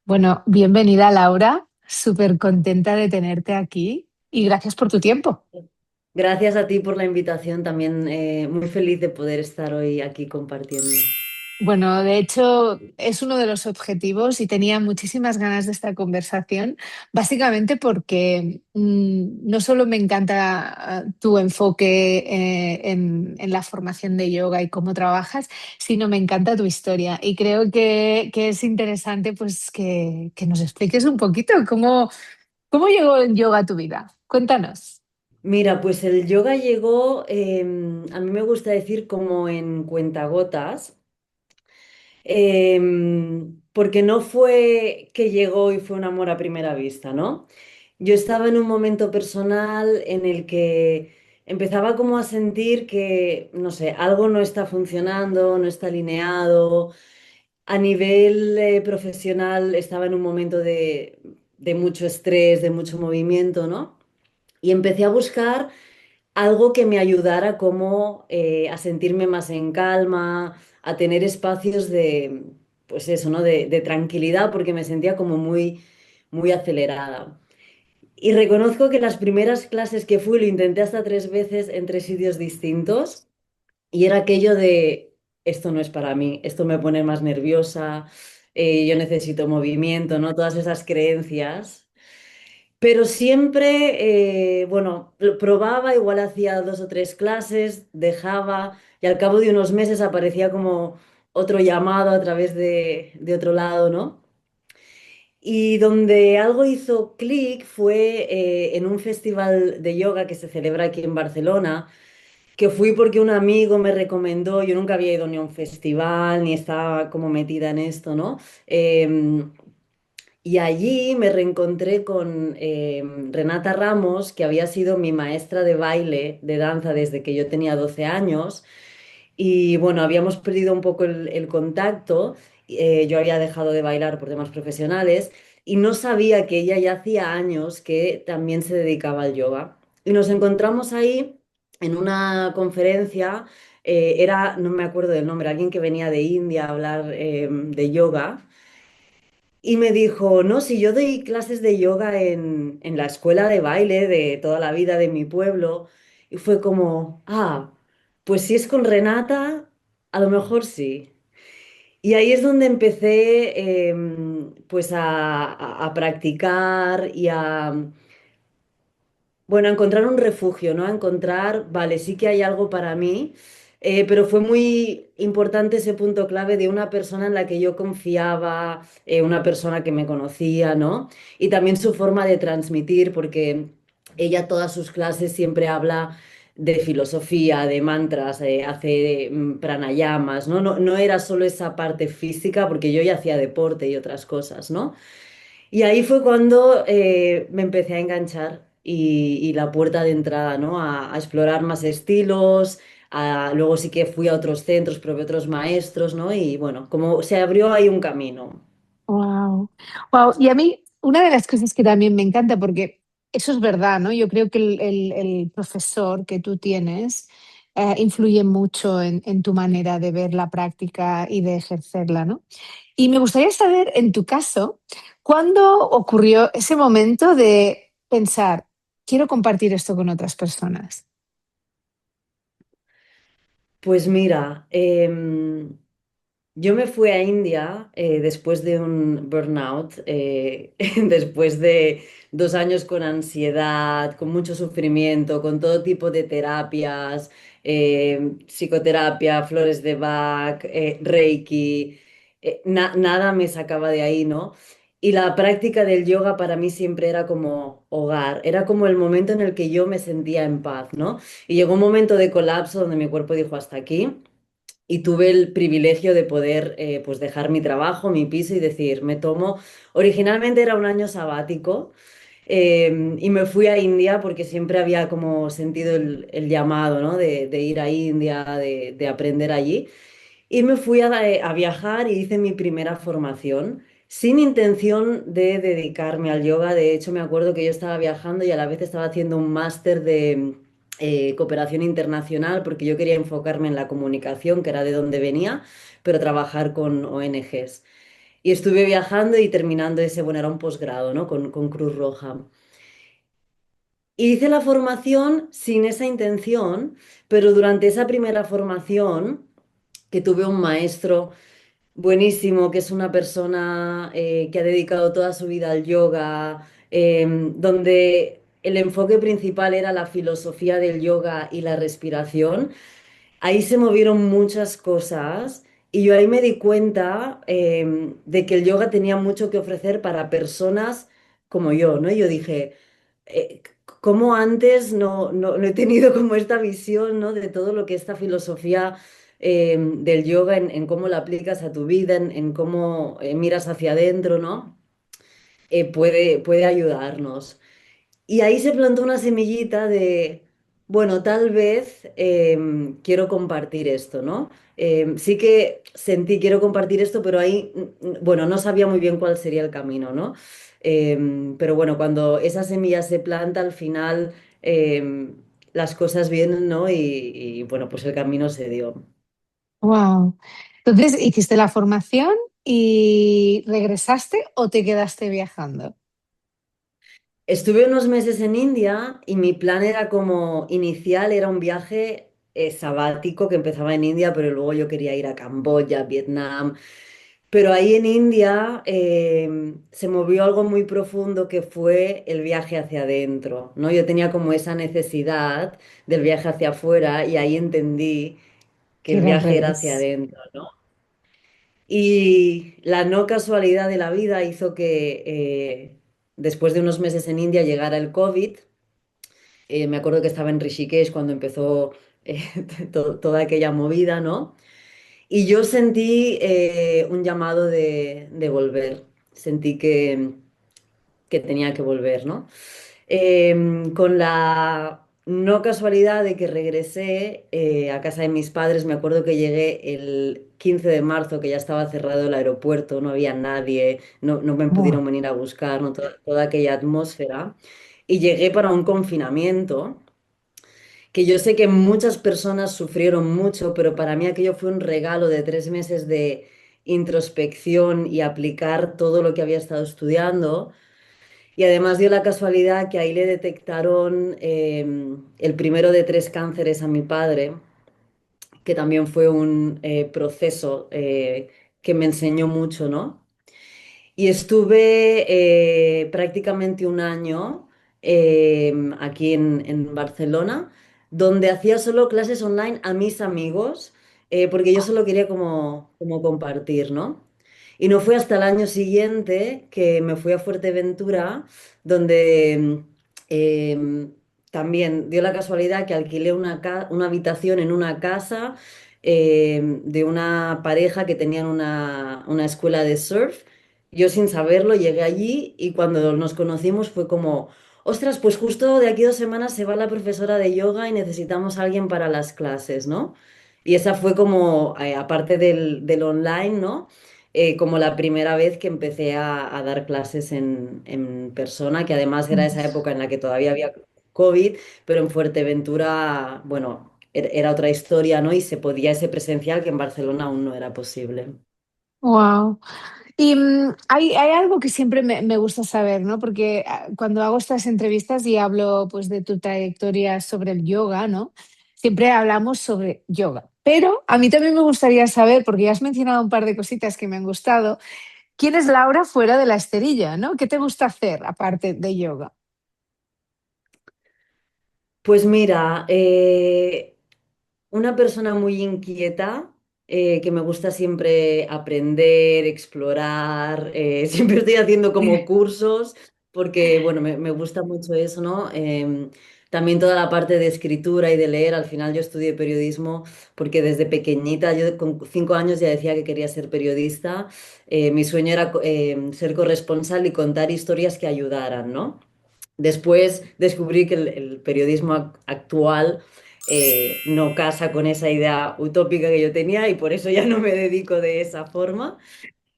Bueno, bienvenida Laura, súper contenta de tenerte aquí y gracias por tu tiempo. Gracias a ti por la invitación, también muy feliz de poder estar hoy aquí compartiendo. Bueno, de hecho es uno de los objetivos y tenía muchísimas ganas de esta conversación, básicamente porque no solo me encanta tu enfoque en la formación de yoga y cómo trabajas, sino me encanta tu historia y creo que es interesante pues que nos expliques un poquito cómo llegó el yoga a tu vida. Cuéntanos. Mira, pues el yoga llegó, a mí me gusta decir como en cuentagotas, porque no fue que llegó y fue un amor a primera vista, ¿no? Yo estaba en un momento personal en el que empezaba como a sentir que, no sé, algo no está funcionando, no está alineado. A nivel profesional estaba en un momento de mucho estrés, de mucho movimiento, ¿no? Y empecé a buscar algo que me ayudara como a sentirme más en calma, a tener espacios de, pues eso, ¿no? De tranquilidad, porque me sentía como muy acelerada. Y reconozco que las primeras clases que fui, lo intenté hasta 3 veces en 3 sitios distintos. Y era aquello de, esto no es para mí, esto me pone más nerviosa, yo necesito movimiento, ¿no? Todas esas creencias. Pero siempre, bueno, probaba, igual hacía 2 o 3 clases, dejaba y al cabo de unos meses aparecía como otro llamado a través de otro lado, ¿no? Y donde algo hizo clic fue en un festival de yoga que se celebra aquí en Barcelona, que fui porque un amigo me recomendó. Yo nunca había ido ni a un festival, ni estaba como metida en esto, ¿no? Y allí me reencontré con Renata Ramos, que había sido mi maestra de baile, de danza, desde que yo tenía 12 años. Y bueno, habíamos perdido un poco el contacto. Yo había dejado de bailar por temas profesionales y no sabía que ella ya hacía años que también se dedicaba al yoga. Y nos encontramos ahí en una conferencia. Era, no me acuerdo del nombre, alguien que venía de India a hablar de yoga. Y me dijo, no, si yo doy clases de yoga en la escuela de baile de toda la vida de mi pueblo. Y fue como, pues si es con Renata, a lo mejor sí. Y ahí es donde empecé pues a practicar y a, bueno, a encontrar un refugio, ¿no? A encontrar, vale, sí que hay algo para mí, pero fue muy importante ese punto clave de una persona en la que yo confiaba, una persona que me conocía, ¿no? Y también su forma de transmitir, porque ella todas sus clases siempre habla de filosofía, de mantras, hace pranayamas, ¿no? No era solo esa parte física, porque yo ya hacía deporte y otras cosas, ¿no? Y ahí fue cuando me empecé a enganchar y la puerta de entrada, ¿no? A explorar más estilos, luego sí que fui a otros centros, probé otros maestros, ¿no? Y bueno, como se abrió ahí un camino. Wow, wow. Y a mí, una de las cosas que también me encanta, porque eso es verdad, ¿no? Yo creo que el profesor que tú tienes influye mucho en tu manera de ver la práctica y de ejercerla, ¿no? Y me gustaría saber, en tu caso, ¿cuándo ocurrió ese momento de pensar, quiero compartir esto con otras personas? Pues mira, yo me fui a India después de un burnout, después de 2 años con ansiedad, con mucho sufrimiento, con todo tipo de terapias, psicoterapia, flores de Bach, Reiki. Nada me sacaba de ahí, ¿no? Y la práctica del yoga para mí siempre era como hogar, era como el momento en el que yo me sentía en paz, ¿no? Y llegó un momento de colapso donde mi cuerpo dijo hasta aquí. Y tuve el privilegio de poder pues dejar mi trabajo, mi piso y decir, me tomo, originalmente era un año sabático, y me fui a India porque siempre había como sentido el llamado, ¿no? De ir a India, de aprender allí. Y me fui a viajar y hice mi primera formación sin intención de dedicarme al yoga. De hecho, me acuerdo que yo estaba viajando y a la vez estaba haciendo un máster de cooperación internacional porque yo quería enfocarme en la comunicación, que era de donde venía, pero trabajar con ONGs. Y estuve viajando y terminando ese, bueno, era un posgrado, ¿no? Con Cruz Roja. Y hice la formación sin esa intención, pero durante esa primera formación, que tuve un maestro buenísimo, que es una persona que ha dedicado toda su vida al yoga, donde el enfoque principal era la filosofía del yoga y la respiración. Ahí se movieron muchas cosas y yo ahí me di cuenta de que el yoga tenía mucho que ofrecer para personas como yo, ¿no? Y yo dije, ¿cómo antes no he tenido como esta visión, ¿no? De todo lo que esta filosofía del yoga, en cómo la aplicas a tu vida, en cómo miras hacia adentro, ¿no? Puede ayudarnos. Y ahí se plantó una semillita de, bueno, tal vez quiero compartir esto, ¿no? Sí que sentí, quiero compartir esto, pero ahí, bueno, no sabía muy bien cuál sería el camino, ¿no? Pero bueno, cuando esa semilla se planta, al final las cosas vienen, ¿no? Y bueno, pues el camino se dio. Wow. Entonces, ¿hiciste la formación y regresaste o te quedaste viajando? Estuve unos meses en India y mi plan era como inicial, era un viaje sabático que empezaba en India, pero luego yo quería ir a Camboya, Vietnam. Pero ahí en India se movió algo muy profundo que fue el viaje hacia adentro, ¿no? Yo tenía como esa necesidad del viaje hacia afuera y ahí entendí que Que el era al viaje era hacia revés. adentro, ¿no? Y la no casualidad de la vida hizo que después de unos meses en India llegara el COVID. Me acuerdo que estaba en Rishikesh cuando empezó eh, toda aquella movida, ¿no? Y yo sentí un llamado de volver. Sentí que tenía que volver, ¿no? Con la no casualidad de que regresé a casa de mis padres, me acuerdo que llegué el 15 de marzo, que ya estaba cerrado el aeropuerto, no había nadie, no me pudieron Wow. venir a buscar, ¿no? Toda aquella atmósfera. Y llegué para un confinamiento que yo sé que muchas personas sufrieron mucho, pero para mí aquello fue un regalo de 3 meses de introspección y aplicar todo lo que había estado estudiando. Y además dio la casualidad que ahí le detectaron el primero de 3 cánceres a mi padre, que también fue un proceso que me enseñó mucho, ¿no? Y estuve prácticamente un año aquí en Barcelona, donde hacía solo clases online a mis amigos, porque yo solo quería como compartir, ¿no? Y no fue hasta el año siguiente que me fui a Fuerteventura, donde también dio la casualidad que alquilé una habitación en una casa de una pareja que tenían una escuela de surf. Yo sin saberlo llegué allí y cuando nos conocimos fue como, ostras, pues justo de aquí 2 semanas se va la profesora de yoga y necesitamos a alguien para las clases, ¿no? Y esa fue como, aparte del online, ¿no? Como la primera vez que empecé a dar clases en persona, que además era esa época en la que todavía había COVID, pero en Fuerteventura, bueno, era otra historia, ¿no? Y se podía ese presencial que en Barcelona aún no era posible. Wow. Y hay algo que siempre me gusta saber, ¿no? Porque cuando hago estas entrevistas y hablo pues de tu trayectoria sobre el yoga, ¿no? Siempre hablamos sobre yoga. Pero a mí también me gustaría saber, porque ya has mencionado un par de cositas que me han gustado, ¿quién es Laura fuera de la esterilla, ¿no? ¿Qué te gusta hacer aparte de yoga? Pues mira, una persona muy inquieta, que me gusta siempre aprender, explorar, siempre estoy haciendo como cursos, porque bueno, me gusta mucho eso, ¿no? También toda la parte de escritura y de leer, al final yo estudié periodismo porque desde pequeñita, yo con 5 años ya decía que quería ser periodista. Mi sueño era ser corresponsal y contar historias que ayudaran, ¿no? Después descubrí que el periodismo actual no casa con esa idea utópica que yo tenía y por eso ya no me dedico de esa forma.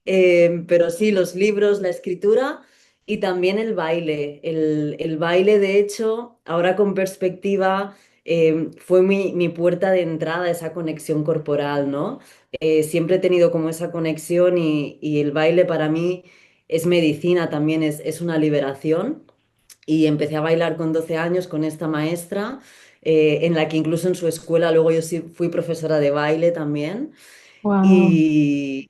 Pero sí, los libros, la escritura y también el baile. El baile, de hecho, ahora con perspectiva, fue mi puerta de entrada, esa conexión corporal, ¿no? Siempre he tenido como esa conexión y el baile para mí es medicina también, es una liberación. Y empecé a bailar con 12 años con esta maestra, en la que incluso en su escuela luego yo sí fui profesora de baile también. Wow. Y,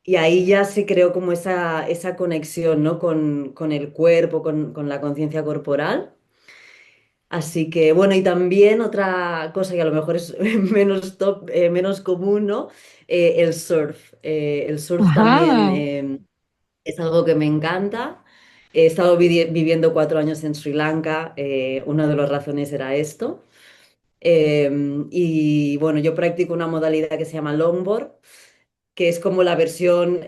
y ahí ya se creó como esa conexión, ¿no? Con el cuerpo, con la conciencia corporal. Así que bueno, y también otra cosa que a lo mejor es menos común, ¿no? El surf. El surf también Ajá. es algo que me encanta. He estado viviendo 4 años en Sri Lanka. Una de las razones era esto. Y bueno, yo practico una modalidad que se llama longboard, que es como la versión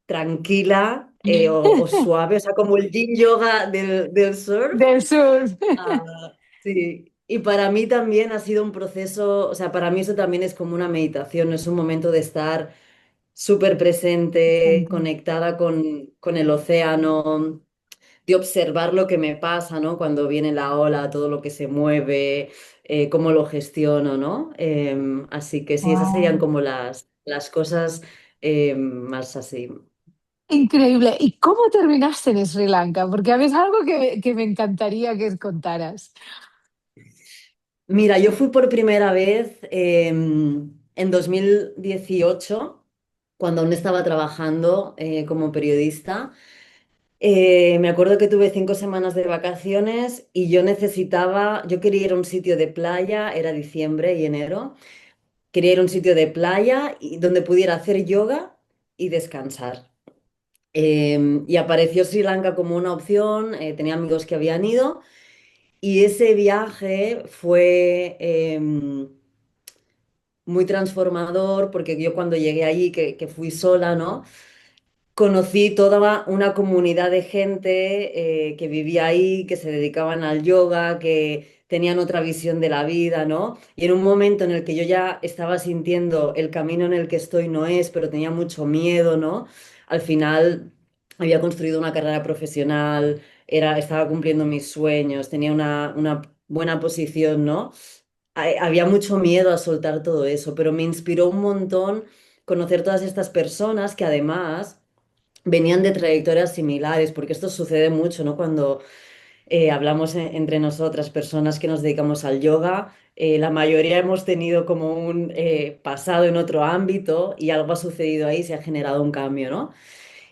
tranquila o suave, o sea, como el yin yoga del surf. Del sur. Ah, sí, y para mí también ha sido un proceso, o sea, para mí eso también es como una meditación, es un momento de estar súper Me presente, encanta. conectada con el océano, de observar lo que me pasa, ¿no? Cuando viene la ola, todo lo que se mueve, cómo lo gestiono, ¿no? Así que sí, esas serían Wow. como las cosas más así. Increíble. ¿Y cómo terminaste en Sri Lanka? Porque a mí es algo que me encantaría que contaras. Mira, yo fui por primera vez en 2018, cuando aún estaba trabajando como periodista. Me acuerdo que tuve 5 semanas de vacaciones y yo quería ir a un sitio de playa, era diciembre y enero, quería ir a un sitio de playa donde pudiera hacer yoga y descansar. Y apareció Sri Lanka como una opción, tenía amigos que habían ido y ese viaje fue muy transformador porque yo cuando llegué allí, que fui sola, ¿no? Conocí toda una comunidad de gente que vivía ahí, que se dedicaban al yoga, que tenían otra visión de la vida, ¿no? Y en un momento en el que yo ya estaba sintiendo el camino en el que estoy no es, pero tenía mucho miedo, ¿no? Al final había construido una carrera profesional, estaba cumpliendo mis sueños, tenía una buena posición, ¿no? Había mucho miedo a soltar todo eso, pero me inspiró un montón conocer todas estas personas que además venían de trayectorias similares, porque esto sucede mucho, ¿no? Cuando hablamos entre nosotras, personas que nos dedicamos al yoga, la mayoría hemos tenido como un pasado en otro ámbito y algo ha sucedido ahí, se ha generado un cambio, ¿no?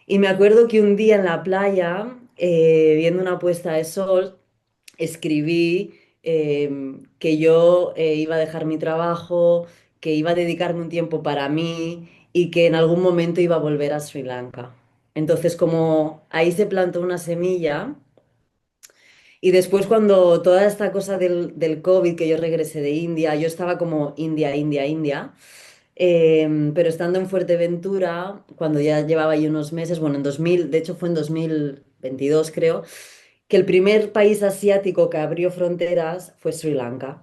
Y me acuerdo que un día en la playa, viendo una puesta de sol, escribí que yo iba a dejar mi trabajo, que iba a dedicarme un tiempo para mí y que en algún momento iba a volver a Sri Lanka. Entonces, como ahí se plantó una semilla y después cuando toda esta cosa del COVID, que yo regresé de India, yo estaba como India, India, India. Pero estando en Fuerteventura, cuando ya llevaba ahí unos meses, bueno, en 2000, de hecho fue en 2022 creo, que el primer país asiático que abrió fronteras fue Sri Lanka.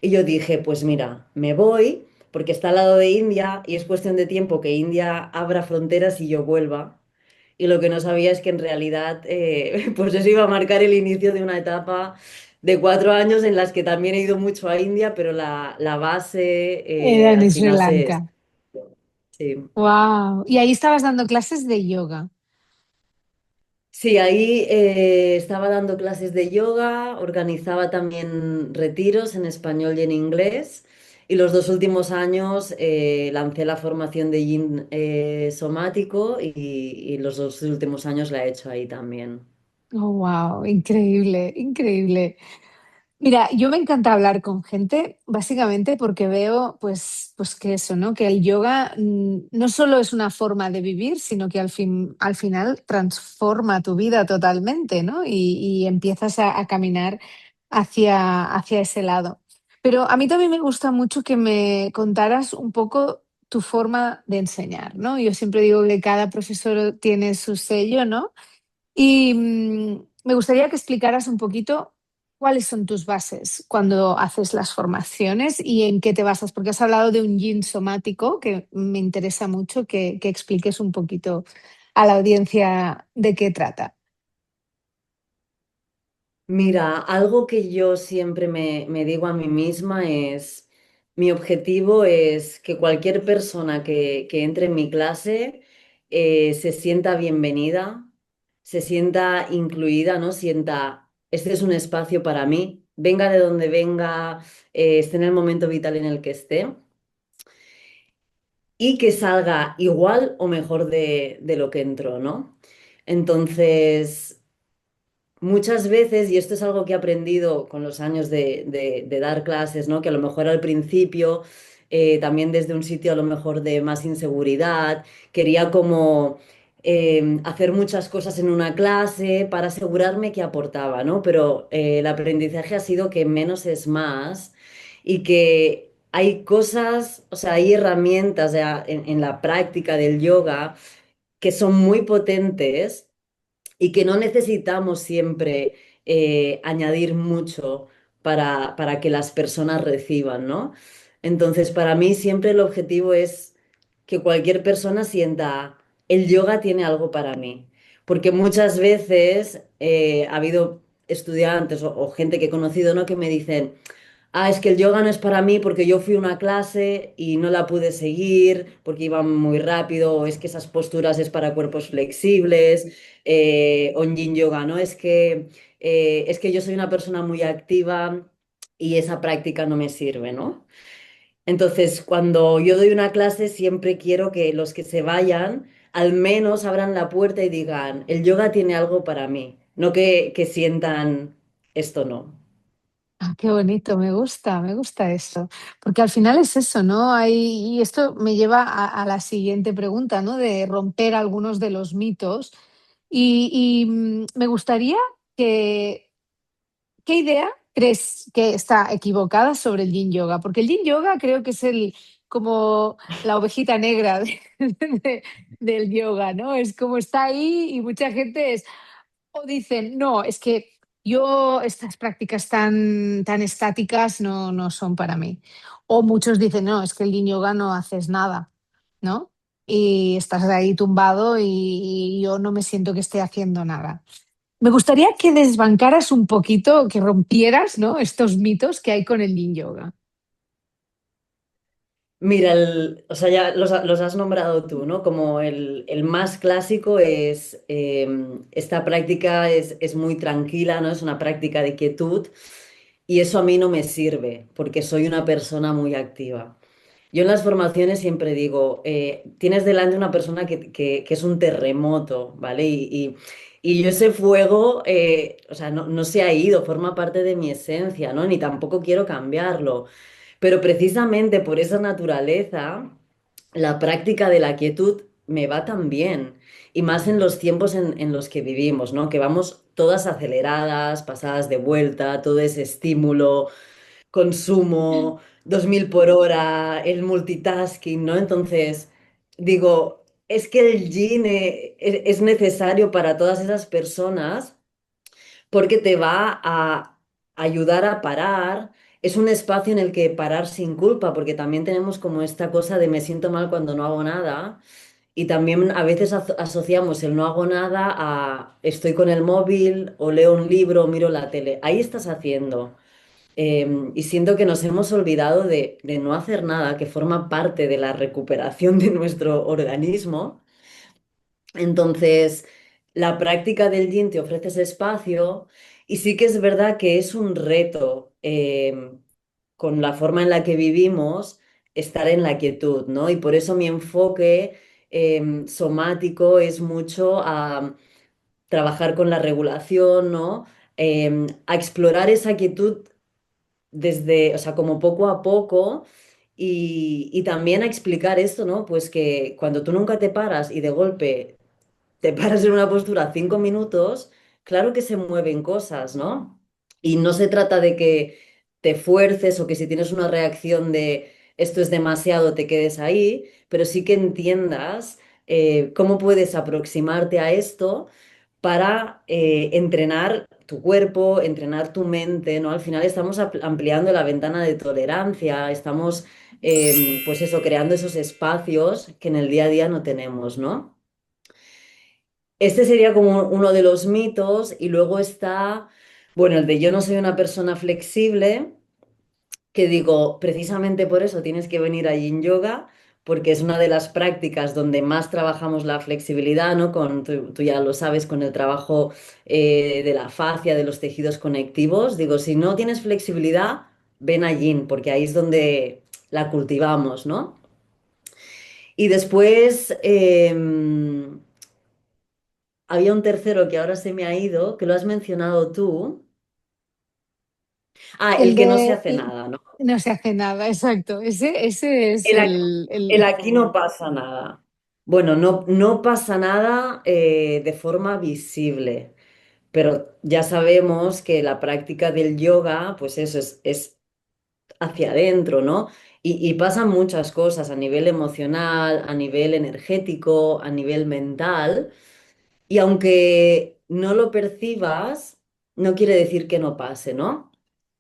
Y yo dije, pues mira, me voy porque está al lado de India y es cuestión de tiempo que India abra fronteras y yo vuelva. Y lo que no sabía es que en realidad, pues eso iba a marcar el inicio de una etapa de 4 años en las que también he ido mucho a India, pero la base Era al en Sri final Lanka. sí. Wow. Y ahí estabas dando clases de yoga. Sí, ahí estaba dando clases de yoga, organizaba también retiros en español y en inglés. Y los 2 últimos años lancé la formación de Yin somático y los 2 últimos años la he hecho ahí también. Oh, wow, increíble, increíble. Mira, yo me encanta hablar con gente, básicamente porque veo, pues que eso, ¿no? Que el yoga no solo es una forma de vivir, sino que al final transforma tu vida totalmente, ¿no? Y empiezas a caminar hacia ese lado. Pero a mí también me gusta mucho que me contaras un poco tu forma de enseñar, ¿no? Yo siempre digo que cada profesor tiene su sello, ¿no? Y me gustaría que explicaras un poquito cuáles son tus bases cuando haces las formaciones y en qué te basas, porque has hablado de un yin somático que me interesa mucho que expliques un poquito a la audiencia de qué trata. Mira, algo que yo siempre me digo a mí misma es, mi objetivo es que cualquier persona que entre en mi clase se sienta bienvenida, se sienta incluida, ¿no? Sienta, este es un espacio para mí, venga de donde venga, esté en el momento vital en el que esté, y que salga igual o mejor de lo que entró, ¿no? Entonces... Muchas veces, y esto es algo que he aprendido con los años de dar clases, ¿no? Que a lo mejor al principio, también desde un sitio a lo mejor de más inseguridad, quería como hacer muchas cosas en una clase para asegurarme que aportaba, ¿no? Pero el aprendizaje ha sido que menos es más y que hay cosas, o sea, hay herramientas ya en la práctica del yoga que son muy potentes y que no necesitamos siempre añadir mucho para que las personas reciban, ¿no? Entonces, para mí siempre el objetivo es que cualquier persona sienta, el yoga tiene algo para mí, porque muchas veces ha habido estudiantes o gente que he conocido, ¿no? Que me dicen, ah, es que el yoga no es para mí porque yo fui a una clase y no la pude seguir porque iba muy rápido, o es que esas posturas es para cuerpos flexibles, o en yin yoga, ¿no? Es que yo soy una persona muy activa y esa práctica no me sirve, ¿no? Entonces, cuando yo doy una clase, siempre quiero que los que se vayan al menos abran la puerta y digan, el yoga tiene algo para mí, no que sientan esto no. Ah, qué bonito, me gusta eso, porque al final es eso, ¿no? Y esto me lleva a la siguiente pregunta, ¿no? De romper algunos de los mitos. Me gustaría que, ¿qué idea crees que está equivocada sobre el Yin Yoga? Porque el Yin Yoga creo que es como la ovejita negra del yoga, ¿no? Es como está ahí y mucha gente o dicen, no, es que yo estas prácticas tan estáticas no son para mí. O muchos dicen, no, es que el yin yoga no haces nada, ¿no? Y estás ahí tumbado y yo no me siento que esté haciendo nada. Me gustaría que desbancaras un poquito, que rompieras, ¿no? Estos mitos que hay con el yin yoga. Mira, o sea, ya los has nombrado tú, ¿no? Como el más clásico es, esta práctica es muy tranquila, ¿no? Es una práctica de quietud y eso a mí no me sirve porque soy una persona muy activa. Yo en las formaciones siempre digo, tienes delante una persona que es un terremoto, ¿vale? Y yo ese fuego, o sea, no se ha ido, forma parte de mi esencia, ¿no? Ni tampoco quiero cambiarlo. Pero precisamente por esa naturaleza, la práctica de la quietud me va tan bien. Y más en los tiempos en los que vivimos, ¿no? Que vamos todas aceleradas, pasadas de vuelta, todo ese estímulo, consumo, 2000 por hora, el multitasking, ¿no? Entonces, digo, es que el yin es necesario para todas esas personas porque te va a ayudar a parar. Es un espacio en el que parar sin culpa, porque también tenemos como esta cosa de me siento mal cuando no hago nada. Y también a veces asociamos el no hago nada a estoy con el móvil o leo un libro o miro la tele. Ahí estás haciendo. Y siento que nos hemos olvidado de no hacer nada, que forma parte de la recuperación de nuestro organismo. Entonces, la práctica del yin te ofrece ese espacio y sí que es verdad que es un reto, con la forma en la que vivimos, estar en la quietud, ¿no? Y por eso mi enfoque somático es mucho a trabajar con la regulación, ¿no? A explorar esa quietud desde, o sea, como poco a poco. Y también a explicar esto, ¿no? Pues que cuando tú nunca te paras y de golpe te paras en una postura 5 minutos, claro que se mueven cosas, ¿no? Y no se trata de que te fuerces o que si tienes una reacción de esto es demasiado, te quedes ahí, pero sí que entiendas cómo puedes aproximarte a esto para entrenar tu cuerpo, entrenar tu mente, ¿no? Al final estamos ampliando la ventana de tolerancia, estamos, pues eso, creando esos espacios que en el día a día no tenemos, ¿no? Este sería como uno de los mitos y luego está, Bueno, el de yo no soy una persona flexible, que digo, precisamente por eso tienes que venir a Yin Yoga, porque es una de las prácticas donde más trabajamos la flexibilidad, ¿no? Tú ya lo sabes, con el trabajo de la fascia, de los tejidos conectivos. Digo, si no tienes flexibilidad, ven a Yin, porque ahí es donde la cultivamos, ¿no? Y después había un tercero que ahora se me ha ido, que lo has mencionado tú. Ah, El el que no se de hace nada, ¿no? no se hace nada, exacto. Ese es El aquí, el aquí no pasa nada. Bueno, no pasa nada de forma visible, pero ya sabemos que la práctica del yoga, pues eso es hacia adentro, ¿no? Y pasan muchas cosas a nivel emocional, a nivel energético, a nivel mental. Y aunque no lo percibas, no quiere decir que no pase, ¿no?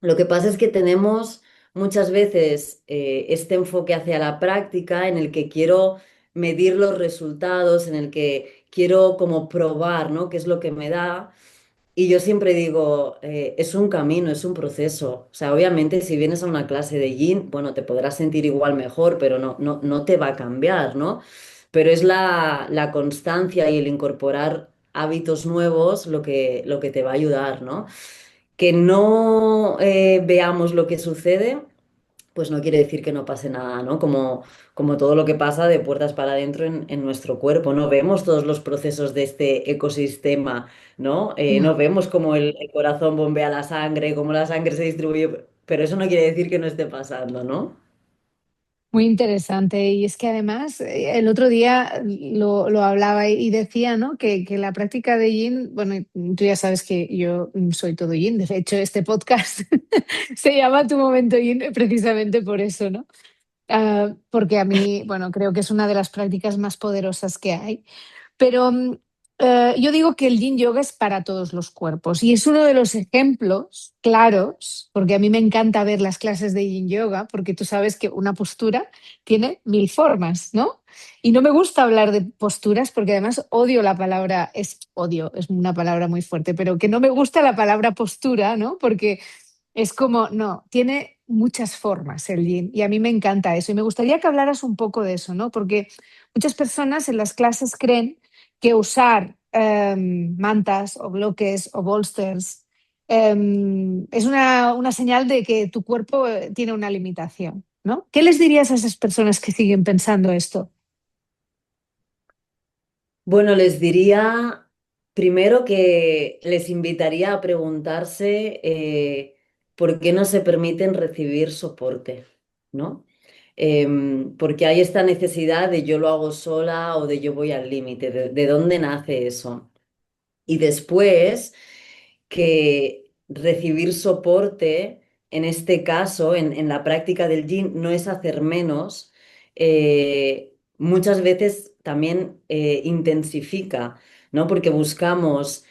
Lo que pasa es que tenemos muchas veces este enfoque hacia la práctica en el que quiero medir los resultados, en el que quiero como probar, ¿no? ¿Qué es lo que me da? Y yo siempre digo, es un camino, es un proceso. O sea, obviamente si vienes a una clase de Yin, bueno, te podrás sentir igual mejor, pero no te va a cambiar, ¿no? Pero es la constancia y el incorporar hábitos nuevos lo que te va a ayudar, ¿no? Que no veamos lo que sucede, pues no quiere decir que no pase nada, ¿no? Como todo lo que pasa de puertas para adentro en nuestro cuerpo, ¿no? Vemos todos los procesos de este ecosistema, ¿no? No vemos cómo el corazón bombea la sangre, cómo la sangre se distribuye, pero eso no quiere decir que no esté pasando, ¿no? muy interesante. Y es que además el otro día lo hablaba y decía, ¿no? Que la práctica de Yin, bueno, tú ya sabes que yo soy todo Yin. De hecho, este podcast se llama Tu Momento Yin precisamente por eso, ¿no? Porque a mí, bueno, creo que es una de las prácticas más poderosas que hay. Pero yo digo que el yin yoga es para todos los cuerpos y es uno de los ejemplos claros, porque a mí me encanta ver las clases de yin yoga, porque tú sabes que una postura tiene mil formas, ¿no? Y no me gusta hablar de posturas porque además odio la palabra, es odio, es una palabra muy fuerte, pero que no me gusta la palabra postura, ¿no? Porque es como, no, tiene muchas formas el yin y a mí me encanta eso y me gustaría que hablaras un poco de eso, ¿no? Porque muchas personas en las clases creen que usar mantas o bloques o bolsters es una señal de que tu cuerpo tiene una limitación, ¿no? ¿Qué les dirías a esas personas que siguen pensando esto? Bueno, les diría primero que les invitaría a preguntarse por qué no se permiten recibir soporte, ¿no? Porque hay esta necesidad de yo lo hago sola o de yo voy al límite. De dónde nace eso? Y después que recibir soporte, en este caso, en la práctica del yin, no es hacer menos, muchas veces también intensifica, ¿no? Porque buscamos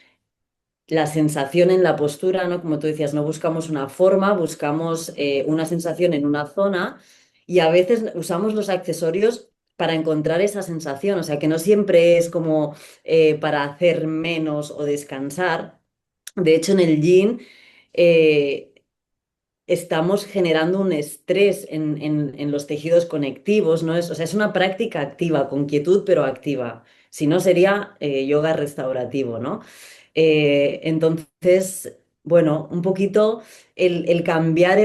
la sensación en la postura, ¿no? Como tú decías, no buscamos una forma, buscamos una sensación en una zona y a veces usamos los accesorios para encontrar esa sensación, o sea, que no siempre es como para hacer menos o descansar. De hecho, en el yin eh, estamos generando un estrés en los tejidos conectivos, ¿no? O sea, es una práctica activa, con quietud, pero activa. Si no, sería yoga restaurativo, ¿no? Entonces, bueno, un poquito el cambiar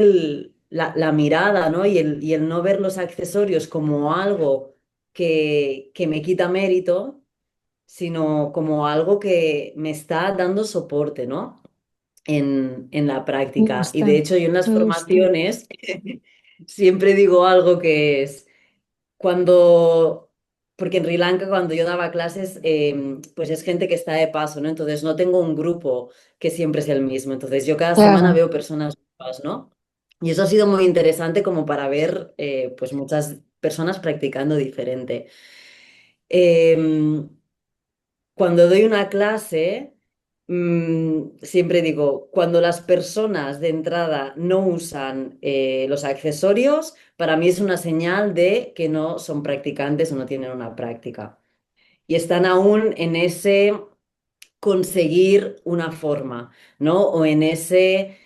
la mirada, ¿no? Y el no ver los accesorios como algo que me quita mérito, sino como algo que me está dando soporte, ¿no? En la Me práctica. Y de gusta, hecho, yo en las me gusta. formaciones siempre digo algo que es cuando, porque en Sri Lanka cuando yo daba clases, pues es gente que está de paso, ¿no? Entonces no tengo un grupo que siempre es el mismo. Entonces yo cada semana Claro. veo personas nuevas, ¿no? Y eso ha sido muy interesante como para ver, pues muchas personas practicando diferente. Em, Cuando doy una clase, siempre digo, cuando las personas de entrada no usan los accesorios, para mí es una señal de que no son practicantes o no tienen una práctica. Y están aún en ese conseguir una forma, ¿no? O en ese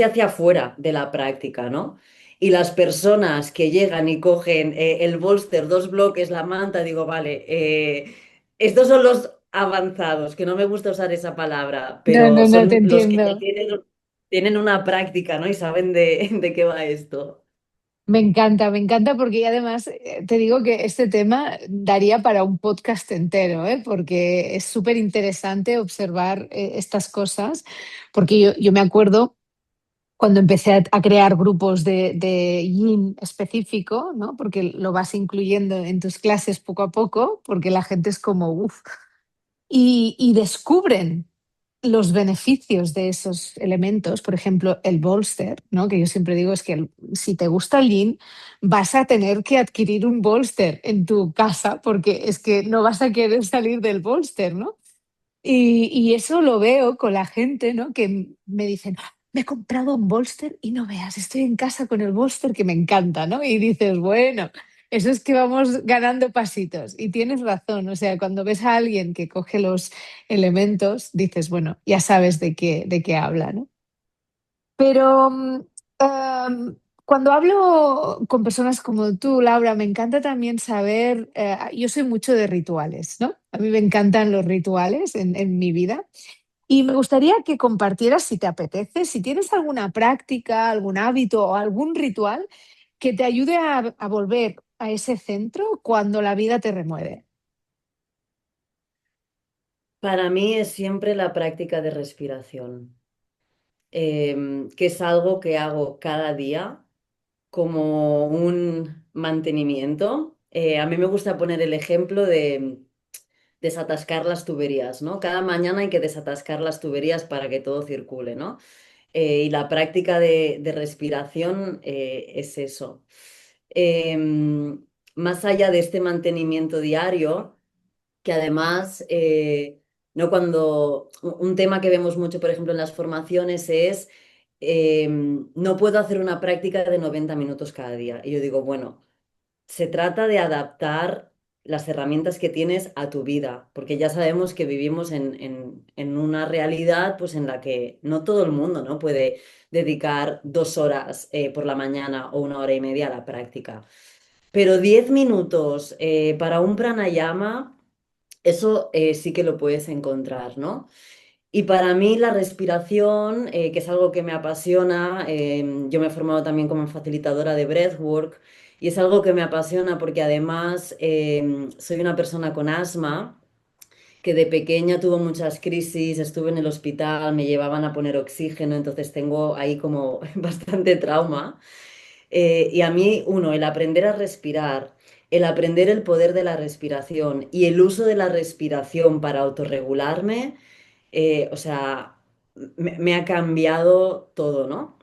hacia afuera de la práctica, ¿no? Y las personas que llegan y cogen el bolster, dos bloques, la manta, digo, vale, estos son los avanzados, que no me gusta usar esa palabra, No, pero no, no, te son los que ya entiendo. tienen una práctica, ¿no? Y saben de qué va esto. Me encanta porque además te digo que este tema daría para un podcast entero, ¿eh? Porque es súper interesante observar estas cosas, porque yo me acuerdo cuando empecé a crear grupos de yin específico, ¿no? Porque lo vas incluyendo en tus clases poco a poco, porque la gente es como, uff, y descubren los beneficios de esos elementos, por ejemplo, el bolster, ¿no? Que yo siempre digo es que si te gusta el yin, vas a tener que adquirir un bolster en tu casa porque es que no vas a querer salir del bolster, ¿no? Y eso lo veo con la gente, ¿no? Que me dicen, "Ah, me he comprado un bolster y no veas, estoy en casa con el bolster que me encanta, ¿no?" Y dices, bueno, eso es que vamos ganando pasitos. Y tienes razón, o sea, cuando ves a alguien que coge los elementos, dices, bueno, ya sabes de qué habla, ¿no? Pero cuando hablo con personas como tú, Laura, me encanta también saber, yo soy mucho de rituales, ¿no? A mí me encantan los rituales en mi vida y me gustaría que compartieras, si te apetece, si tienes alguna práctica, algún hábito o algún ritual que te ayude a volver a ese centro cuando la vida te remueve. Para mí es siempre la práctica de respiración, que es algo que hago cada día como un mantenimiento. A mí me gusta poner el ejemplo de desatascar las tuberías, ¿no? Cada mañana hay que desatascar las tuberías para que todo circule, ¿no? Y la práctica de respiración es eso. Más allá de este mantenimiento diario, que además, ¿no? Cuando un tema que vemos mucho, por ejemplo, en las formaciones es, no puedo hacer una práctica de 90 minutos cada día. Y yo digo, bueno, se trata de adaptar las herramientas que tienes a tu vida, porque ya sabemos que vivimos en una realidad pues, en la que no todo el mundo, ¿no? puede dedicar 2 horas por la mañana o 1 hora y media a la práctica. Pero 10 minutos para un pranayama, eso sí que lo puedes encontrar, ¿no? Y para mí la respiración, que es algo que me apasiona, yo me he formado también como facilitadora de breathwork y es algo que me apasiona porque además soy una persona con asma que de pequeña tuvo muchas crisis, estuve en el hospital, me llevaban a poner oxígeno, entonces tengo ahí como bastante trauma. Y a mí, uno, el aprender a respirar, el aprender el poder de la respiración y el uso de la respiración para autorregularme, o sea, me ha cambiado todo, ¿no?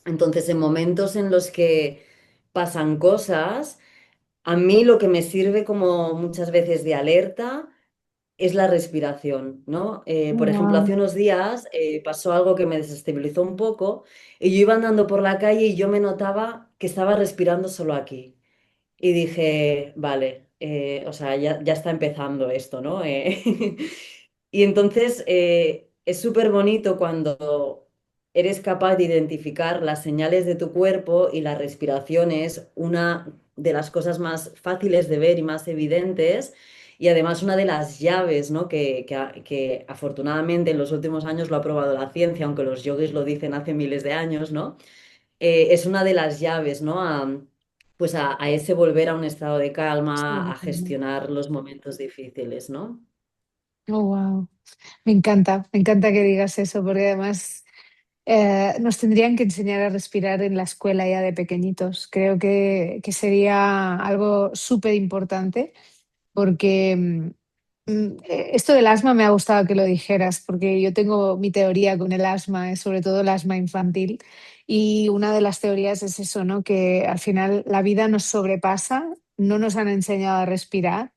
Entonces, en momentos en los que pasan cosas, a mí lo que me sirve como muchas veces de alerta es la respiración, ¿no? Por ejemplo, Wow. hace unos días pasó algo que me desestabilizó un poco y yo iba andando por la calle y yo me notaba que estaba respirando solo aquí. Y dije, vale, o sea, ya está empezando esto, ¿no? Y entonces es súper bonito cuando eres capaz de identificar las señales de tu cuerpo y la respiración es una de las cosas más fáciles de ver y más evidentes. Y además una de las llaves, ¿no? que afortunadamente en los últimos años lo ha probado la ciencia, aunque los yogis lo dicen hace miles de años, ¿no? Es una de las llaves, ¿no? Pues a ese volver a un estado de calma, a Sí. gestionar los momentos difíciles, ¿no? Oh, wow. Me encanta que digas eso, porque además nos tendrían que enseñar a respirar en la escuela ya de pequeñitos. Creo que sería algo súper importante porque esto del asma me ha gustado que lo dijeras, porque yo tengo mi teoría con el asma, sobre todo el asma infantil, y una de las teorías es eso, ¿no? Que al final la vida nos sobrepasa, no nos han enseñado a respirar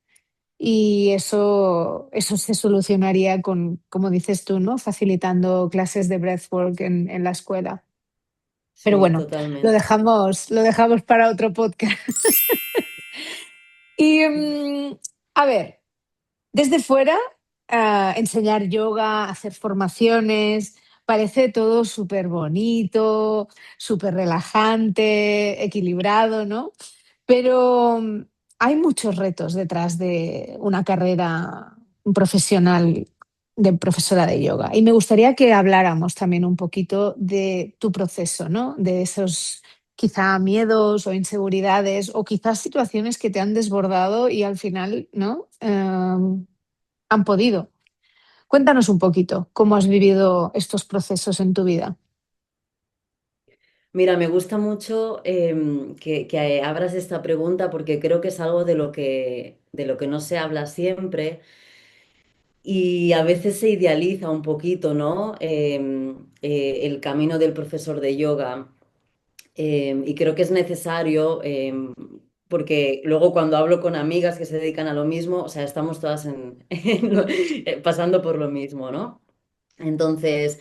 y eso se solucionaría con, como dices tú, ¿no? Facilitando clases de breathwork en la escuela. Pero Sí, bueno, totalmente. lo dejamos para otro podcast. Y a ver. Desde fuera, enseñar yoga, hacer formaciones, parece todo súper bonito, súper relajante, equilibrado, ¿no? Pero hay muchos retos detrás de una carrera profesional de profesora de yoga. Y me gustaría que habláramos también un poquito de tu proceso, ¿no? De esos quizá miedos o inseguridades o quizás situaciones que te han desbordado y al final, ¿no? Han podido. Cuéntanos un poquito cómo has vivido estos procesos en tu vida. Mira, me gusta mucho que abras esta pregunta porque creo que es algo de lo que no se habla siempre y a veces se idealiza un poquito, ¿no? El camino del profesor de yoga. Y creo que es necesario porque luego cuando hablo con amigas que se dedican a lo mismo, o sea, estamos todas pasando por lo mismo, ¿no? Entonces,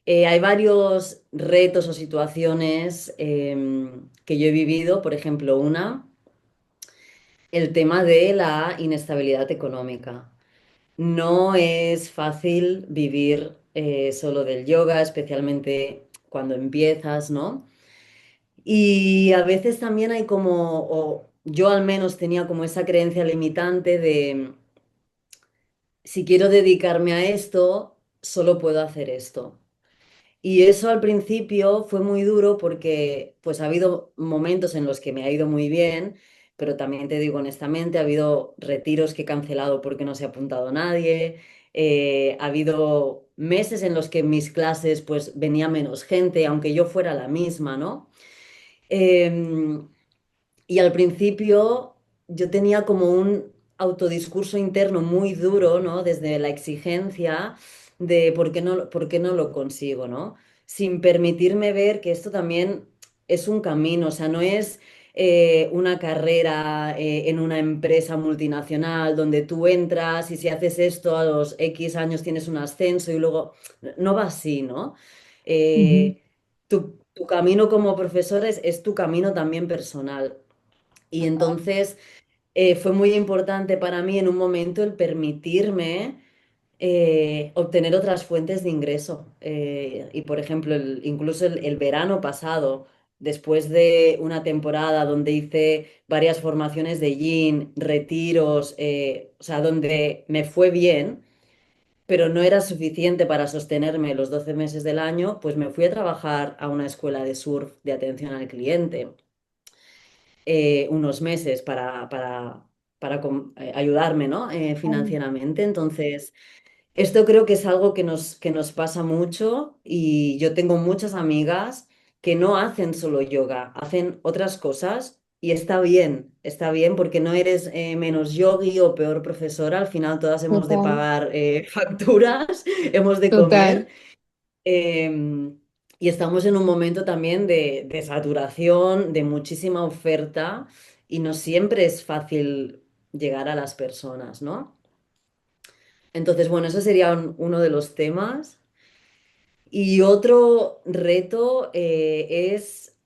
hay varios retos o situaciones que yo he vivido, por ejemplo, el tema de la inestabilidad económica. No es fácil vivir solo del yoga, especialmente cuando empiezas, ¿no? Y a veces también hay como, o yo al menos tenía como esa creencia limitante de si quiero dedicarme a esto, solo puedo hacer esto. Y eso al principio fue muy duro porque pues ha habido momentos en los que me ha ido muy bien, pero también te digo honestamente, ha habido retiros que he cancelado porque no se ha apuntado nadie, ha habido meses en los que en mis clases pues venía menos gente, aunque yo fuera la misma, ¿no? Em, y al principio yo tenía como un autodiscurso interno muy duro, ¿no? Desde la exigencia de por qué no lo consigo, ¿no? Sin permitirme ver que esto también es un camino, o sea, no es una carrera en una empresa multinacional donde tú entras y si haces esto a los X años tienes un ascenso y luego no va así, ¿no? Ujú. Tu camino como profesor es tu camino también personal. Y entonces fue muy importante para mí en un momento el permitirme obtener otras fuentes de ingreso. Y por ejemplo, incluso el verano pasado, después de una temporada donde hice varias formaciones de yin, retiros, o sea, donde me fue bien, pero no era suficiente para sostenerme los 12 meses del año, pues me fui a trabajar a una escuela de surf de atención al cliente unos meses para ayudarme, ¿no? Financieramente. Entonces, esto creo que es algo que nos pasa mucho y yo tengo muchas amigas que no hacen solo yoga, hacen otras cosas y está bien porque no eres menos yogi o peor profesora, al final todas hemos de Total, pagar facturas, hemos de comer. total, Em, y estamos en un momento también de saturación, de muchísima oferta y no siempre es fácil llegar a las personas, ¿no? Entonces, bueno, eso sería uno de los temas. Y otro reto es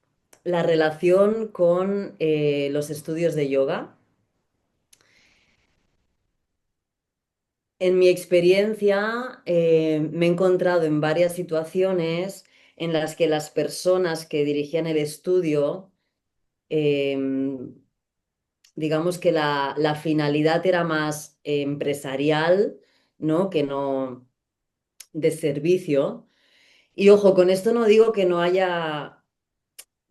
la relación con los estudios de yoga. En mi experiencia, me he encontrado en varias situaciones en las que las personas que dirigían el estudio em, digamos que la finalidad era más empresarial, ¿no? Que no de servicio. Y ojo, con esto no digo que no haya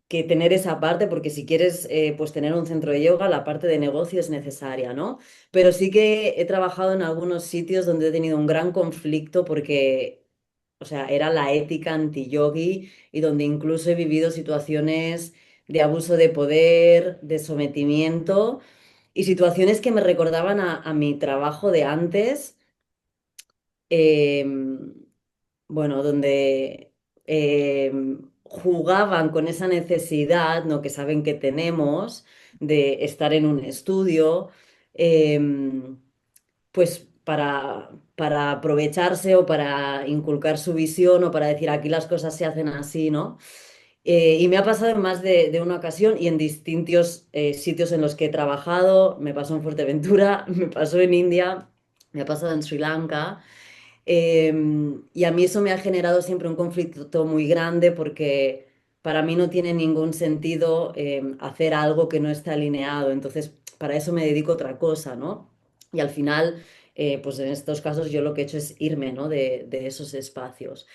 que tener esa parte, porque si quieres pues tener un centro de yoga, la parte de negocio es necesaria, ¿no? Pero sí que he trabajado en algunos sitios donde he tenido un gran conflicto porque, o sea, era la ética anti-yogi y donde incluso he vivido situaciones de abuso de poder, de sometimiento y situaciones que me recordaban a mi trabajo de antes. em, bueno, donde jugaban con esa necesidad, ¿no? Que saben que tenemos de estar en un estudio, pues para aprovecharse o para inculcar su visión o para decir aquí las cosas se hacen así, ¿no? Y me ha pasado en más de una ocasión y en distintos sitios en los que he trabajado. Me pasó en Fuerteventura, me pasó en India. me ha pasado en Sri Lanka. Y a mí eso me ha generado siempre un conflicto muy grande porque para mí no tiene ningún sentido hacer algo que no está alineado. Entonces, para eso me dedico a otra cosa, ¿no? Y al final, pues en estos casos yo lo que he hecho es irme, ¿no? de esos espacios.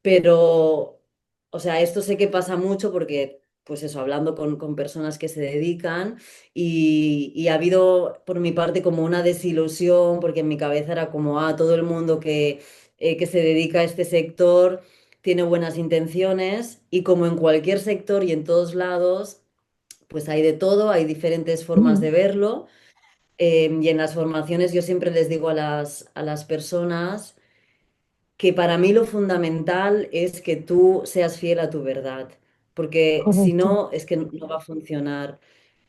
Pero, o sea, esto sé que pasa mucho porque, pues eso, hablando con personas que se dedican y ha habido por mi parte como una desilusión porque en mi cabeza era como, todo el mundo que se dedica a este sector tiene buenas intenciones y como en cualquier sector y en todos lados, pues hay de todo, hay diferentes formas Mm, de verlo. Y en las formaciones yo siempre les digo a las personas que para mí lo fundamental es que tú seas fiel a tu verdad, porque si correcto, no, es que no va a funcionar.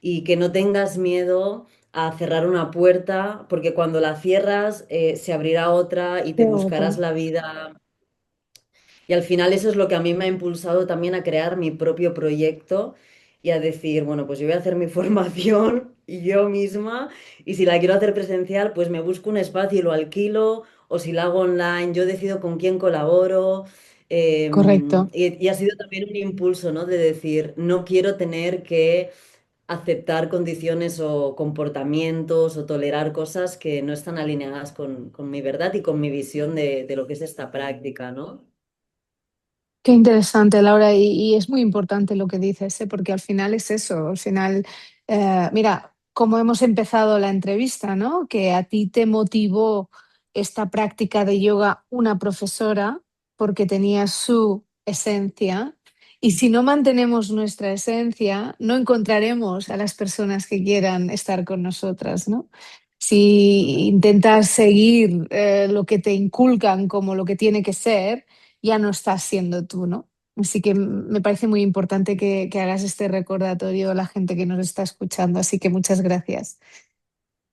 Y que no tengas miedo a cerrar una puerta, porque cuando la cierras, se abrirá otra y te qué buscarás otra. la vida. Y al final eso es lo que a mí me ha impulsado también a crear mi propio proyecto y a decir, bueno, pues yo voy a hacer mi formación yo misma y si la quiero hacer presencial, pues me busco un espacio y lo alquilo o si la hago online, yo decido con quién colaboro. Correcto. Y ha sido también un impulso, ¿no? De decir, no quiero tener que aceptar condiciones o comportamientos o tolerar cosas que no están alineadas con mi verdad y con mi visión de lo que es esta práctica, ¿no? Qué interesante, Laura, y es muy importante lo que dices, ¿eh? Porque al final es eso, al final, mira, como hemos empezado la entrevista, ¿no? Que a ti te motivó esta práctica de yoga una profesora porque tenía su esencia, y si no mantenemos nuestra esencia, no encontraremos a las personas que quieran estar con nosotras, ¿no? Si intentas seguir lo que te inculcan como lo que tiene que ser, ya no estás siendo tú, ¿no? Así que me parece muy importante que hagas este recordatorio a la gente que nos está escuchando, así que muchas gracias.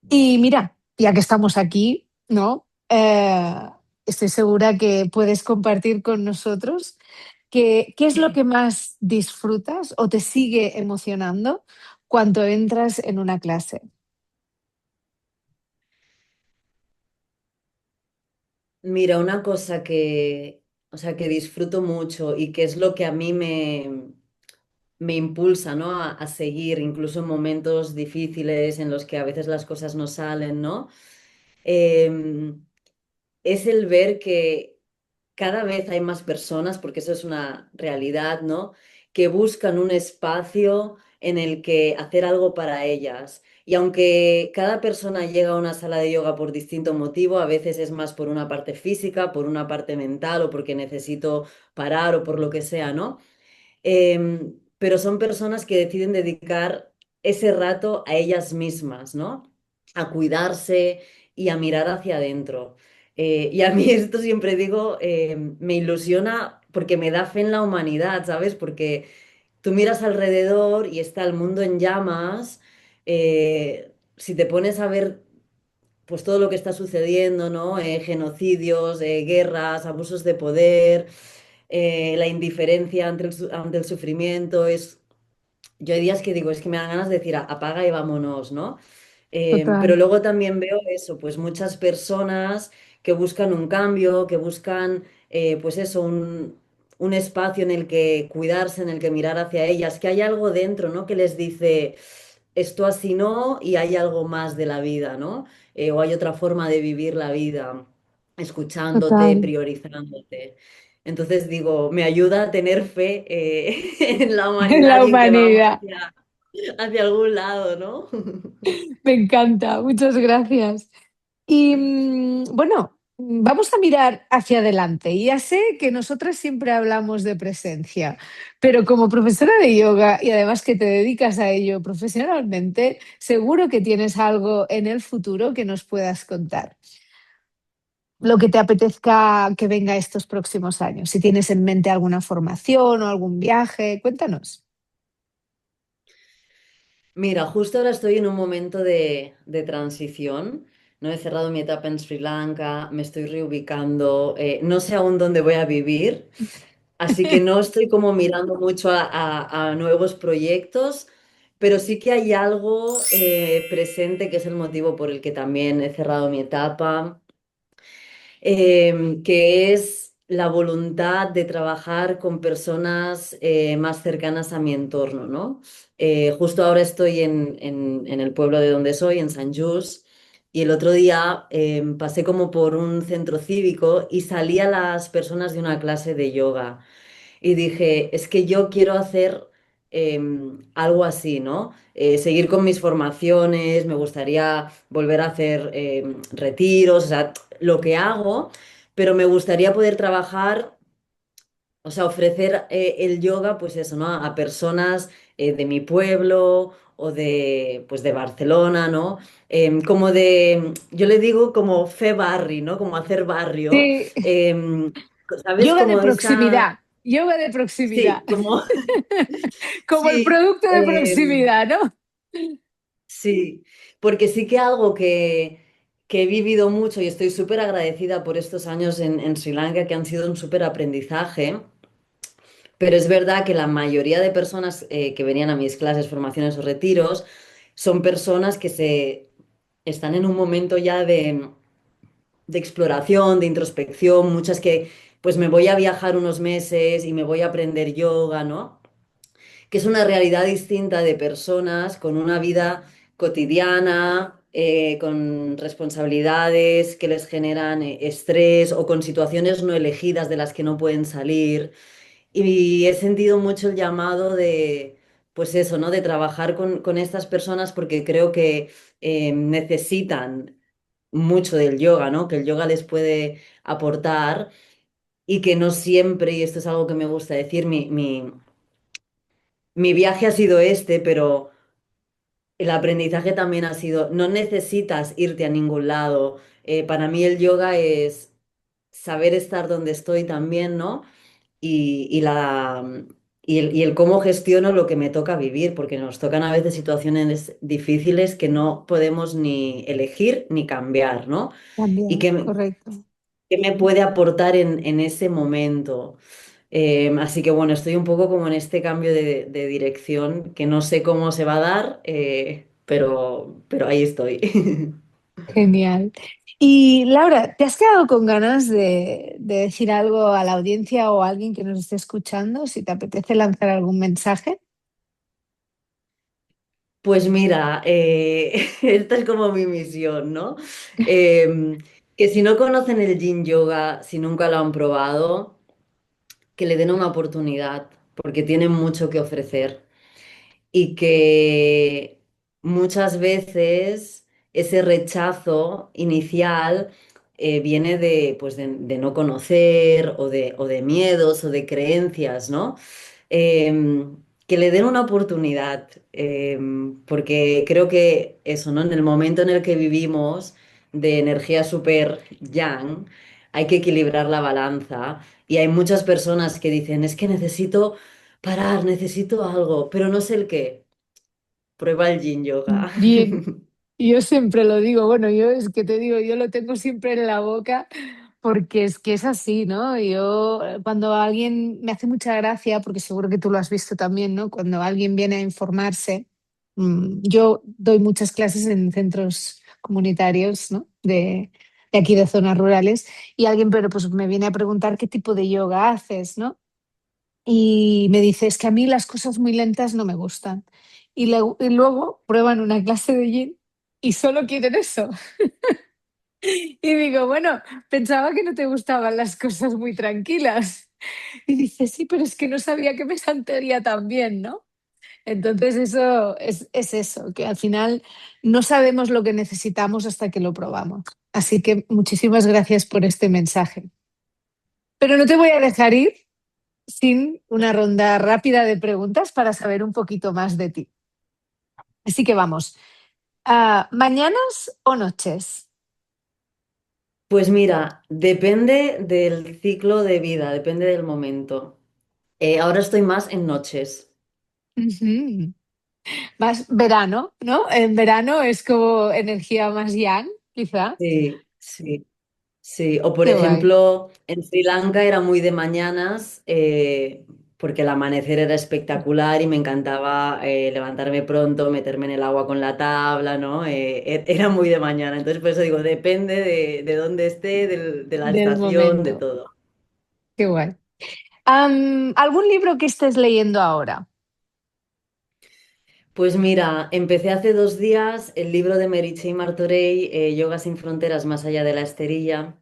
Y mira, ya que estamos aquí, ¿no? Estoy segura que puedes compartir con nosotros qué es lo que más disfrutas o te sigue emocionando cuando entras en una clase. Mira, una cosa que, o sea, que disfruto mucho y que es lo que a mí me impulsa, ¿no? A seguir, incluso en momentos difíciles en los que a veces las cosas no salen, ¿no? Em, es el ver que cada vez hay más personas, porque eso es una realidad, ¿no? Que buscan un espacio en el que hacer algo para ellas. Y aunque cada persona llega a una sala de yoga por distinto motivo, a veces es más por una parte física, por una parte mental o porque necesito parar o por lo que sea, ¿no? Pero son personas que deciden dedicar ese rato a ellas mismas, ¿no? A cuidarse y a mirar hacia adentro. Y a mí esto siempre digo, me ilusiona porque me da fe en la humanidad, ¿sabes? Porque tú miras alrededor y está el mundo en llamas. Si te pones a ver pues todo lo que está sucediendo, ¿no? Genocidios, guerras, abusos de poder, la indiferencia ante el sufrimiento, yo hay días que digo, es que me dan ganas de decir, apaga y vámonos, ¿no? Pero Total, luego también veo eso, pues muchas personas que buscan un cambio, que buscan, pues eso, un espacio en el que cuidarse, en el que mirar hacia ellas, que hay algo dentro, ¿no? Que les dice, esto así no, y hay algo más de la vida, ¿no? O hay otra forma de vivir la vida, escuchándote, total. priorizándote. Entonces digo, me ayuda a tener fe, en la En humanidad la y en que vamos humanidad. hacia algún lado, ¿no? Me encanta, muchas gracias. Y bueno, vamos a mirar hacia adelante. Y ya sé que nosotras siempre hablamos de presencia, pero como profesora de yoga y además que te dedicas a ello profesionalmente, seguro que tienes algo en el futuro que nos puedas contar. Lo que te apetezca que venga estos próximos años. Si tienes en mente alguna formación o algún viaje, cuéntanos. Mira, justo ahora estoy en un momento de transición. No he cerrado mi etapa en Sri Lanka, me estoy reubicando, no sé aún dónde voy a vivir, así que no estoy como mirando mucho a nuevos proyectos, pero sí que hay algo presente que es el motivo por el que también he cerrado mi etapa, que es la voluntad de trabajar con personas más cercanas a mi entorno, ¿no? Justo ahora estoy en el pueblo de donde soy, en Sant Just, y el otro día pasé como por un centro cívico y salí a las personas de una clase de yoga y dije, es que yo quiero hacer algo así, ¿no? Seguir con mis formaciones, me gustaría volver a hacer retiros, o sea, lo que hago, pero me gustaría poder trabajar, o sea, ofrecer el yoga, pues eso, ¿no? A personas de mi pueblo o de, pues de Barcelona, ¿no? Como de, yo le digo como fe barri, ¿no? Como hacer barrio. Sí, Em, ¿Sabes? Como esa... yoga de proximidad, Sí, como como el sí, producto de proximidad, ¿no? sí, porque sí que algo que he vivido mucho y estoy súper agradecida por estos años en Sri Lanka que han sido un súper aprendizaje, pero es verdad que la mayoría de personas que venían a mis clases, formaciones o retiros son personas que se están en un momento ya de exploración, de introspección, muchas que pues me voy a viajar unos meses y me voy a aprender yoga, ¿no? Que es una realidad distinta de personas con una vida cotidiana, con responsabilidades que les generan estrés o con situaciones no elegidas de las que no pueden salir. Y he sentido mucho el llamado de, pues eso, ¿no? De trabajar con estas personas porque creo que necesitan mucho del yoga, ¿no? Que el yoga les puede aportar y que no siempre, y esto es algo que me gusta decir, mi viaje ha sido este, pero el aprendizaje también ha sido, no necesitas irte a ningún lado. Para mí el yoga es saber estar donde estoy también, ¿no? Y y el cómo gestiono lo que me toca vivir, porque nos tocan a veces situaciones difíciles que no podemos ni elegir ni cambiar, ¿no? Y También, correcto. qué me puede aportar en ese momento. Así que bueno, estoy un poco como en este cambio de dirección que no sé cómo se va a dar, pero ahí estoy. Genial. Y Laura, ¿te has quedado con ganas de decir algo a la audiencia o a alguien que nos esté escuchando? Si te apetece lanzar algún mensaje. Pues mira, esta es como mi misión, ¿no? Que si no conocen el Yin Yoga, si nunca lo han probado, que le den una oportunidad, porque tienen mucho que ofrecer. Y que muchas veces ese rechazo inicial viene de, pues de no conocer o de miedos o de creencias, ¿no? Que le den una oportunidad, porque creo que eso, ¿no? En el momento en el que vivimos de energía super yang, hay que equilibrar la balanza y hay muchas personas que dicen, es que necesito parar, necesito algo, pero no sé el qué. Prueba el yin yoga. Bien, yo siempre lo digo, bueno, yo es que te digo, yo lo tengo siempre en la boca porque es que es así, ¿no? Yo cuando alguien me hace mucha gracia, porque seguro que tú lo has visto también, ¿no? Cuando alguien viene a informarse, yo doy muchas clases en centros comunitarios, ¿no? De aquí de zonas rurales y alguien, pero pues me viene a preguntar qué tipo de yoga haces, ¿no? Y me dice, es que a mí las cosas muy lentas no me gustan. Y luego prueban una clase de yin y solo quieren eso. Y digo, bueno, pensaba que no te gustaban las cosas muy tranquilas. Y dice, sí, pero es que no sabía que me sentiría tan bien, ¿no? Entonces eso es eso, que al final no sabemos lo que necesitamos hasta que lo probamos. Así que muchísimas gracias por este mensaje. Pero no te voy a dejar ir sin una ronda rápida de preguntas para saber un poquito más de ti. Así que vamos. ¿Mañanas o noches? Pues mira, depende del ciclo de vida, depende del momento. Ahora estoy más en noches. Ujú. Más verano, ¿no? En verano es como energía más yang, quizá. Sí, sí, sí. O por Qué guay. ejemplo, en Sri Lanka era muy de mañanas. porque el amanecer era espectacular y me encantaba levantarme pronto, meterme en el agua con la tabla, ¿no? Era muy de mañana, entonces por eso digo, depende de dónde esté, de la del estación, de momento. todo. Qué guay. ¿Algún libro que estés leyendo ahora? Pues mira, empecé hace 2 días el libro de Meritxell Martorell, Yoga sin fronteras más allá de la esterilla,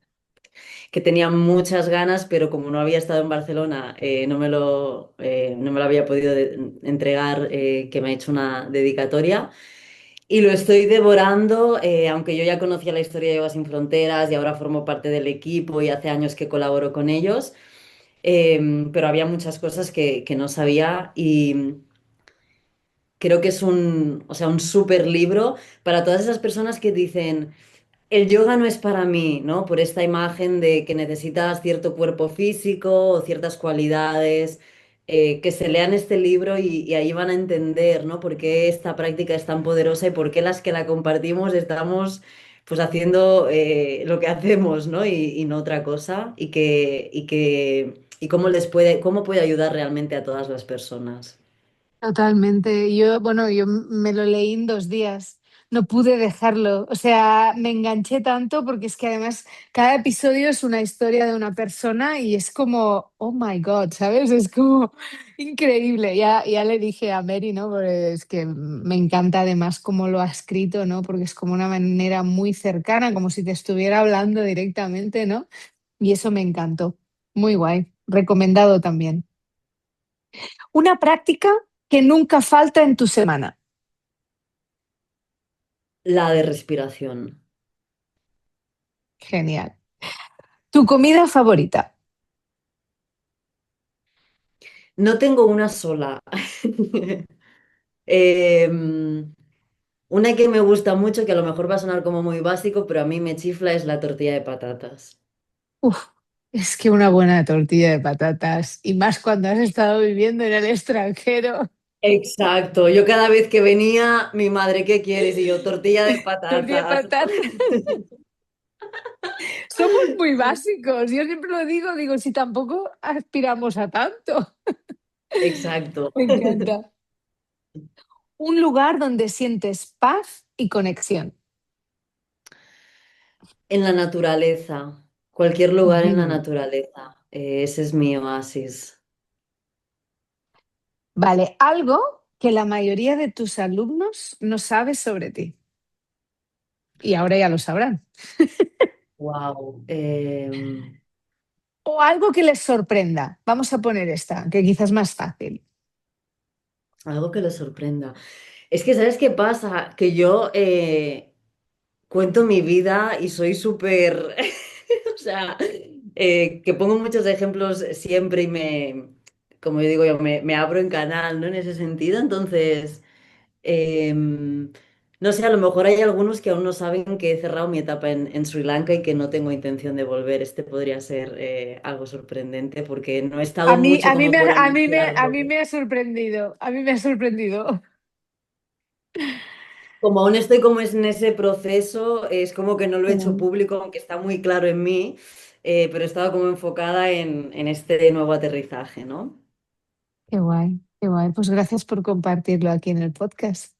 que tenía muchas ganas, pero como no había estado en Barcelona, no me lo había podido entregar, que me ha hecho una dedicatoria. Y lo estoy devorando, aunque yo ya conocía la historia de Yoga sin Fronteras y ahora formo parte del equipo y hace años que colaboro con ellos, pero había muchas cosas que no sabía y creo que es o sea, un súper libro para todas esas personas que dicen... El yoga no es para mí, ¿no? Por esta imagen de que necesitas cierto cuerpo físico o ciertas cualidades, que se lean este libro y ahí van a entender, ¿no? Por qué esta práctica es tan poderosa y por qué las que la compartimos estamos pues haciendo lo que hacemos, ¿no? Y no otra cosa y cómo cómo puede ayudar realmente a todas las personas. Totalmente. Yo me lo leí en 2 días. No pude dejarlo. O sea, me enganché tanto porque es que además cada episodio es una historia de una persona y es como, oh my God, ¿sabes? Es como increíble. Ya le dije a Mary, ¿no? Porque es que me encanta además cómo lo ha escrito, ¿no? Porque es como una manera muy cercana, como si te estuviera hablando directamente, ¿no? Y eso me encantó. Muy guay. Recomendado también. Una práctica que nunca falta en tu semana. La de respiración. Genial. ¿Tu comida favorita? No tengo una sola. Em, Una que me gusta mucho, que a lo mejor va a sonar como muy básico, pero a mí me chifla, es la tortilla de patatas. Uf, es que una buena tortilla de patatas, y más cuando has estado viviendo en el extranjero. Exacto, yo cada vez que venía, mi madre, ¿qué quieres? Y yo, tortilla de Tortilla de patatas. patatas. Somos muy básicos. Yo siempre lo digo, si tampoco aspiramos a tanto. Exacto. Me encanta. Un lugar donde sientes paz y conexión. En la naturaleza, cualquier lugar en la Ujú. naturaleza, ese es mi oasis. Vale, algo que la mayoría de tus alumnos no sabe sobre ti. Y ahora ya lo sabrán. Wow. O algo que les sorprenda. Vamos a poner esta, que quizás es más fácil. Algo que lo sorprenda. Es que, ¿sabes qué pasa? Que yo cuento mi vida y soy súper, o sea, que pongo muchos ejemplos siempre y como yo digo yo, me abro en canal, ¿no? En ese sentido, entonces, no sé, a lo mejor hay algunos que aún no saben que he cerrado mi etapa en Sri Lanka y que no tengo intención de volver. Este podría ser algo sorprendente porque no he estado mucho como por A anunciarlo. mí me ha sorprendido. A mí me ha sorprendido. Como aún estoy como es en ese proceso, es como que no lo he hecho Mm, público, aunque está muy claro en mí, pero he estado como enfocada en este nuevo aterrizaje, ¿no? qué guay, qué guay. Pues gracias por compartirlo aquí en el podcast.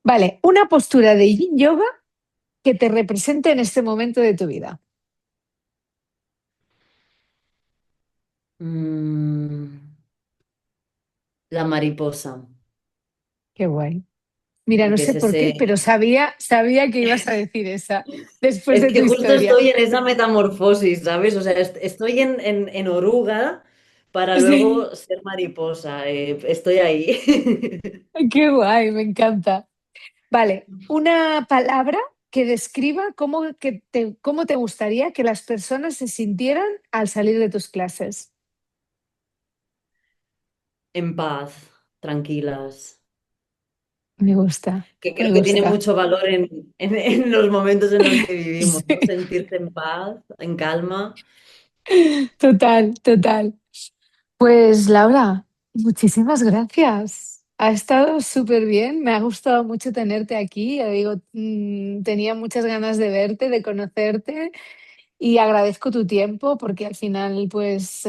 Vale, una postura de yin yoga que te represente en este momento de tu vida. Mm, la mariposa, Qué guay. Mira, no porque es sé por qué, ese... pero sabía que ibas a decir esa después Es de tu que justo historia. estoy en esa metamorfosis, ¿sabes? O sea, estoy en oruga para Sí, luego ser mariposa, estoy ahí. qué guay, me encanta. Vale, una palabra que describa cómo te gustaría que las personas se sintieran al salir de tus clases. En paz, tranquilas. Me gusta, Que me creo que tiene gusta. mucho valor en los momentos en los que vivimos, ¿no? Sí, Sentirse en paz, en calma. total, total. Pues Laura, muchísimas gracias. Ha estado súper bien, me ha gustado mucho tenerte aquí. Ya digo, tenía muchas ganas de verte, de conocerte y agradezco tu tiempo porque al final, pues,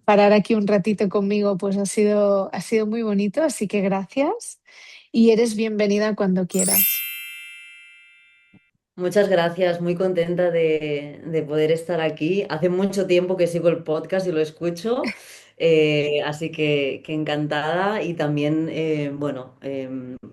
parar aquí un ratito conmigo, pues ha sido muy bonito, así que gracias y eres bienvenida cuando quieras. Muchas gracias, muy contenta de poder estar aquí. Hace mucho tiempo que sigo el podcast y lo escucho, así que encantada y también, bueno,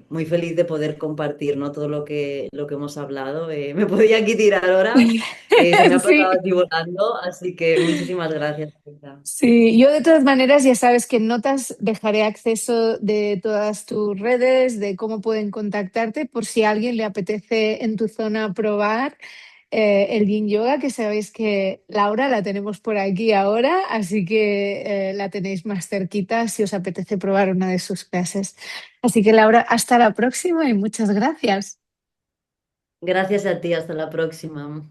muy feliz de poder compartir, ¿no? Todo lo que hemos hablado. Me podía aquí tirar horas, se me ha pasado Sí. aquí volando, así que muchísimas gracias, Teresa. Sí, yo de todas maneras ya sabes que en notas dejaré acceso de todas tus redes, de cómo pueden contactarte por si a alguien le apetece en tu zona probar el Yin Yoga, que sabéis que Laura la tenemos por aquí ahora, así que la tenéis más cerquita si os apetece probar una de sus clases. Así que Laura, hasta la próxima y muchas gracias. Gracias a ti, hasta la próxima.